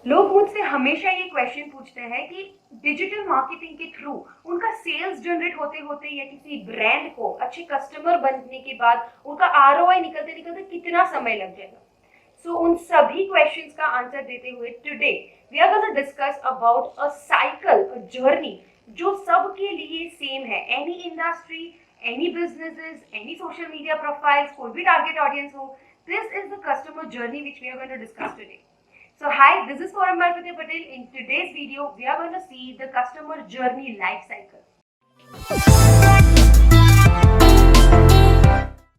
लोग मुझसे हमेशा ये क्वेश्चन पूछते हैं कि डिजिटल मार्केटिंग के थ्रू उनका सेल्स जनरेट होते होते या किसी ब्रांड को अच्छे कस्टमर बनने के बाद उनका आरओआई निकलते निकलते कितना समय लग जाएगा। सो उन सभी क्वेश्चंस का आंसर देते हुए today we are gonna discuss about a cycle, a journey जो सबके लिए सेम है। Any industry, any businesses, any social media profiles, कोई भी टारगेट ऑडियंस हो, this is the customer journey which we are going to discuss today. So hi, this is Forum Marketing Patel. In today's video, we are going to see the customer journey life cycle.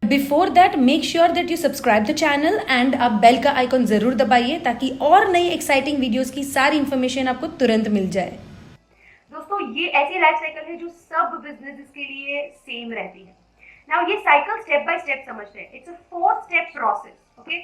Before that make sure that you subscribe the channel and आप bell का icon जरूर दबाइए ताकि और नई exciting videos की सारी information आपको तुरंत मिल जाए। दोस्तों ये ऐसी लाइफ साइकिल है जो सब बिजनेसेस के लिए सेम रहती है। नाउ ये साइकिल स्टेप बाय स्टेप समझते हैं। It's a 4 step process. Okay,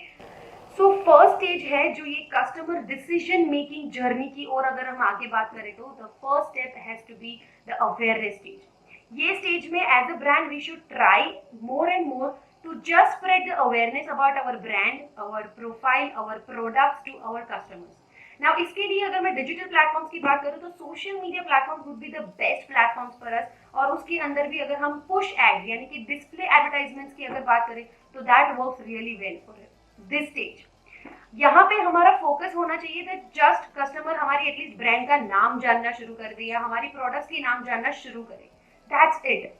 so first stage है जो ये कस्टमर डिसीजन मेकिंग जर्नी की, और अगर हम आगे बात करें तो the first step has to be the awareness stage. ये स्टेज में as a brand we should try more and more to just spread the awareness about our brand, our profile, our products to our customers. Now इसके लिए अगर मैं digital platforms की बात करूं तो social media platforms would be the best platforms for us, और उसके अंदर भी अगर हम पुश एड यानी कि डिस्प्ले एडवर्टाइजमेंट्स की अगर बात करें तो that works really well for this stage. यहाँ पे हमारा फोकस होना चाहिए दैट जस्ट कस्टमर हमारी एटलीस्ट ब्रांड का नाम जानना शुरू कर दे या हमारी प्रोडक्ट्स के नाम जानना शुरू करे। That's it.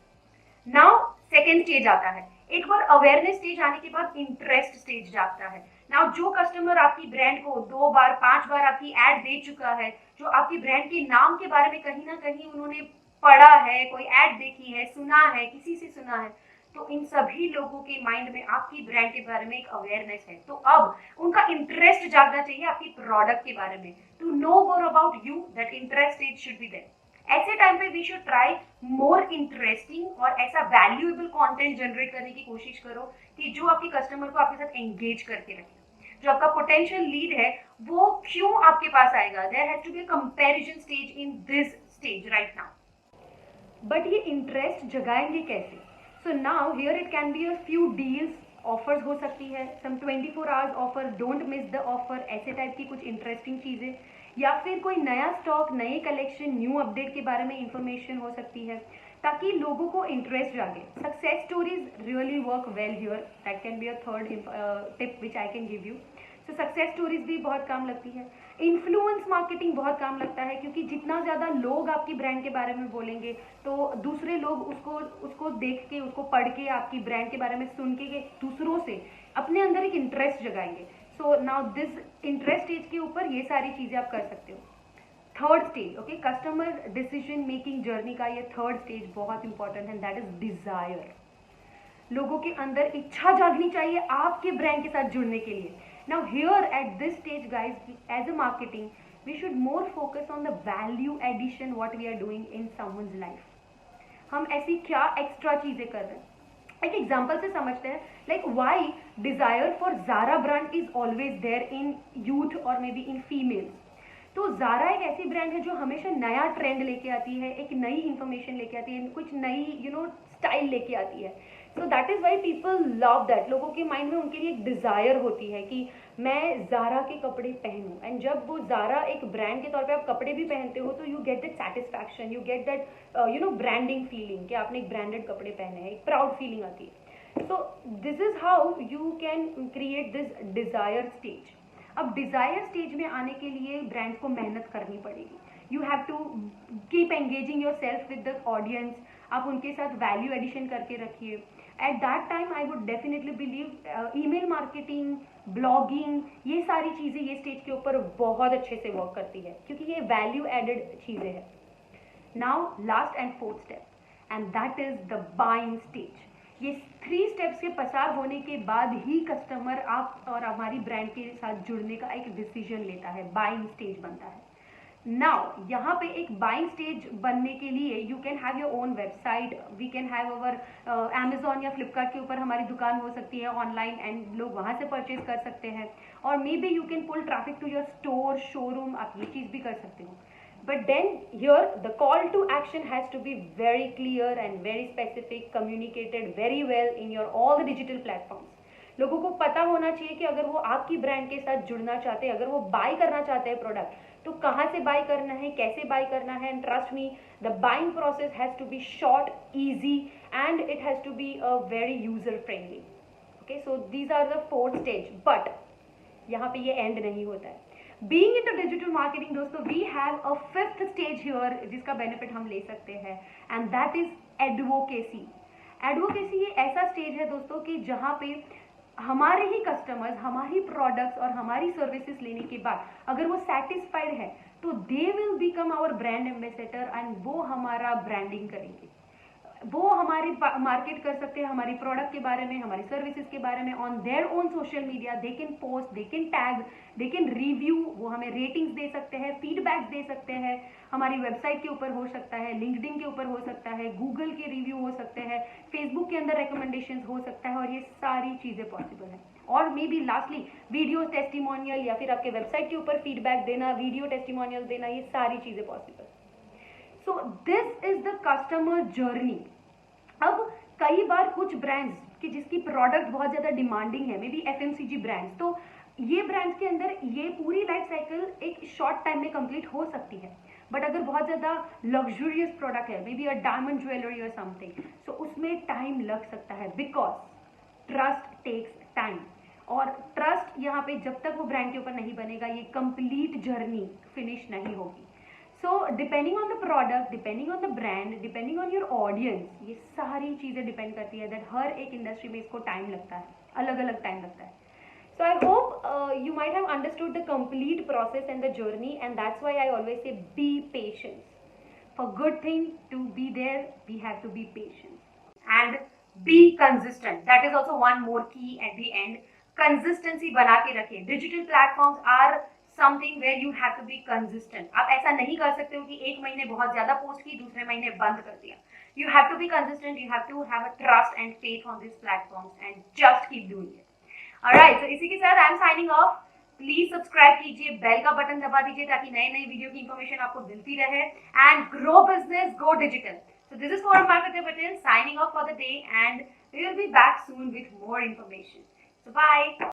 Now second stage आता है। एक बार अवेयरनेस स्टेज आने के बाद इंटरेस्ट स्टेज जाता है। नाउ जो कस्टमर आपकी ब्रांड को 2 बार 5 बार आपकी एड दे चुका है, जो आपकी ब्रांड के नाम के बारे में कहीं ना कहीं उन्होंने पढ़ा है, कोई एड देखी है, सुना है, किसी से सुना है, तो इन सभी लोगों के माइंड में आपकी ब्रांड के बारे में एक अवेयरनेस है। तो अब उनका इंटरेस्ट जागना चाहिए आपकी प्रोडक्ट के बारे में। To know more about you, that interest stage should be there. ऐसे टाइम पे we should try more interesting और ऐसा वैल्यूएबल कंटेंट जनरेट करने की कोशिश करो कि जो आपके कस्टमर को आपके साथ एंगेज करके रखे। जो आपका पोटेंशियल लीड है वो क्यों आपके पास आएगा, there has to be a comparison stage in this stage right now. But ये इंटरेस्ट जगाएंगे कैसे? So now here it can be a few deals, offers हो सकती है, some 24 hours offer, don't miss the offer, ऐसे type की कुछ interesting चीज़ें, या फिर कोई नया स्टॉक, नए कलेक्शन, न्यू अपडेट के बारे में इंफॉर्मेशन हो सकती है ताकि लोगों को इंटरेस्ट जागे। Success stories really work well here, that can be a third tip which I can give you. So success stories भी बहुत काम लगती है। इन्फ्लुएंस मार्केटिंग बहुत काम लगता है क्योंकि जितना ज़्यादा लोग आपकी ब्रांड के बारे में बोलेंगे तो दूसरे लोग उसको उसको देख के, उसको पढ़ के, आपकी ब्रांड के बारे में सुन के दूसरों से अपने अंदर एक इंटरेस्ट जगाएंगे। So now this interest stage के ऊपर ये सारी चीज़ें आप कर सकते हो। Third stage, okay, customer decision making journey का ये थर्ड स्टेज बहुत इंपॉर्टेंट है, दैट इज डिजायर। लोगों के अंदर इच्छा जागनी चाहिए आपके ब्रांड के साथ जुड़ने के लिए। Now here at this stage guys, as a marketing we should more focus on the value addition what we are doing in someone's life. हम ऐसी क्या एक्स्ट्रा चीजें कर रहे हैं, एक एग्जाम्पल से समझते हैं। Like why desire for Zara brand is always there in youth और मे बी इन फीमेल्स। तो ज़ारा एक ऐसी ब्रांड है जो हमेशा नया ट्रेंड लेके आती है, एक नई इंफॉर्मेशन लेके आती है, कुछ नई स्टाइल लेके आती है। So that is why people love that. लोगों के माइंड में उनके लिए एक डिज़ायर होती है कि मैं ज़ारा के कपड़े पहनूं, एंड जब वो ज़ारा एक ब्रांड के तौर पे आप कपड़े भी पहनते हो तो you get that satisfaction, you get that branding feeling कि आपने एक ब्रांडेड कपड़े पहने हैं, एक प्राउड फीलिंग आती है। So this is how you can create this desire stage. अब डिज़ायर स्टेज में आने के लिए ब्रांड्स को मेहनत करनी पड़ेगी। You have to keep engaging yourself with the audience. आप उनके साथ वैल्यू एडिशन करके रखिए। At that time I would definitely believe email marketing, blogging, ये सारी चीज़ें ये स्टेज के ऊपर बहुत अच्छे से वर्क करती है क्योंकि ये वैल्यू एडेड चीज़ें हैं। Now last and fourth step, and that is the buying stage. ये 3 स्टेप्स के पसार होने के बाद ही कस्टमर आप और हमारी ब्रांड के साथ जुड़ने का एक डिसीजन लेता है, बाइंग स्टेज बनता है। नाउ यहाँ पे एक बाइंग स्टेज बनने के लिए you can have your own website, we can have our Amazon या फ्लिपकार्ट के ऊपर हमारी दुकान हो सकती है ऑनलाइन, एंड लोग वहाँ से परचेज कर सकते हैं। और maybe you can pull traffic to your store, showroom, आप ये चीज़ भी कर सकते हो। But then here the call to action has to be very clear and very specific, communicated very well in your all the digital platforms. लोगों को पता होना चाहिए कि अगर वो आपकी ब्रांड के साथ जुड़ना चाहते हैं, अगर वो बाय करना चाहते हैं प्रोडक्ट, तो कहाँ से बाय करना है, कैसे बाय करना है. And trust me, the buying process has to be short, easy and it has to be a very user friendly. Okay, so these are the 4 stage. But यहाँ पे ये एंड नहीं होता है. Being in the digital marketing दोस्तों, we have a 5th stage here जिसका benefit हम ले सकते हैं, and that is advocacy. Advocacy ये ऐसा स्टेज है दोस्तों कि जहाँ पे हमारे ही कस्टमर्स हमारी प्रोडक्ट्स और हमारी सर्विसेज लेने के बाद अगर वो सेटिस्फाइड है तो they will become our brand ambassador and वो हमारा ब्रांडिंग करेंगे. वो हमारी मार्केट कर सकते हैं हमारी प्रोडक्ट के बारे में, हमारी सर्विसेज के बारे में on their own social media. They can post, they can tag, they can review, वो हमें रेटिंग्स दे सकते हैं, फीडबैक्स दे सकते हैं. हमारी वेबसाइट के ऊपर हो सकता है, लिंक्डइन के ऊपर हो सकता है, गूगल के रिव्यू हो सकते हैं, फेसबुक के अंदर रिकमेंडेशन हो सकता है, और ये सारी चीज़ें पॉसिबल है. और may be lastly video testimonial या फिर आपके वेबसाइट के ऊपर फीडबैक देना, वीडियो टेस्टिमोनियल देना, ये सारी चीज़ें possible. So this is the customer journey. अब कई बार कुछ ब्रांड्स की जिसकी प्रोडक्ट बहुत ज़्यादा डिमांडिंग है, मे बी FMCG ब्रांड्स, तो ये ब्रांड्स के अंदर ये पूरी लाइफ साइकिल एक शॉर्ट टाइम में कंप्लीट हो सकती है. बट अगर बहुत ज़्यादा लग्जूरियस प्रोडक्ट है, may be a diamond jewellery और समथिंग, सो उसमें टाइम लग सकता है, बिकॉज ट्रस्ट टेक्स टाइम. और ट्रस्ट यहाँ पे जब तक वो ब्रांड के ऊपर नहीं बनेगा, ये कंप्लीट जर्नी फिनिश नहीं होगी. So depending on the product, depending on the brand, depending on your audience, ये सारी चीज़ें डिपेंड करती है. दैट हर एक इंडस्ट्री में इसको टाइम लगता है, अलग अलग टाइम लगता है. So I hope you might have understood the complete process and the journey, and that's why I always say be patient. For good thing to be there, we have to be patient. And be consistent. That is also one more key at the end. Consistency बना के रखें. Digital platforms are something where you have to be consistent. आप ऐसा नहीं कर सकते हो कि एक महीने बहुत ज़्यादा पोस्ट की, दूसरे महीने बंद कर दिया. You have to be consistent. You have to have a trust and faith on these platforms and just keep doing it. Alright, so इसी के साथ I am signing off. Please subscribe कीजिए, बेल का बटन दबा दीजिए ताकि नए नए वीडियो की इंफॉर्मेशन आपको मिलती रहे. And grow business, go digital. So this is Forum Marketer Patel signing off for the day, and we will be back soon with more information. So bye.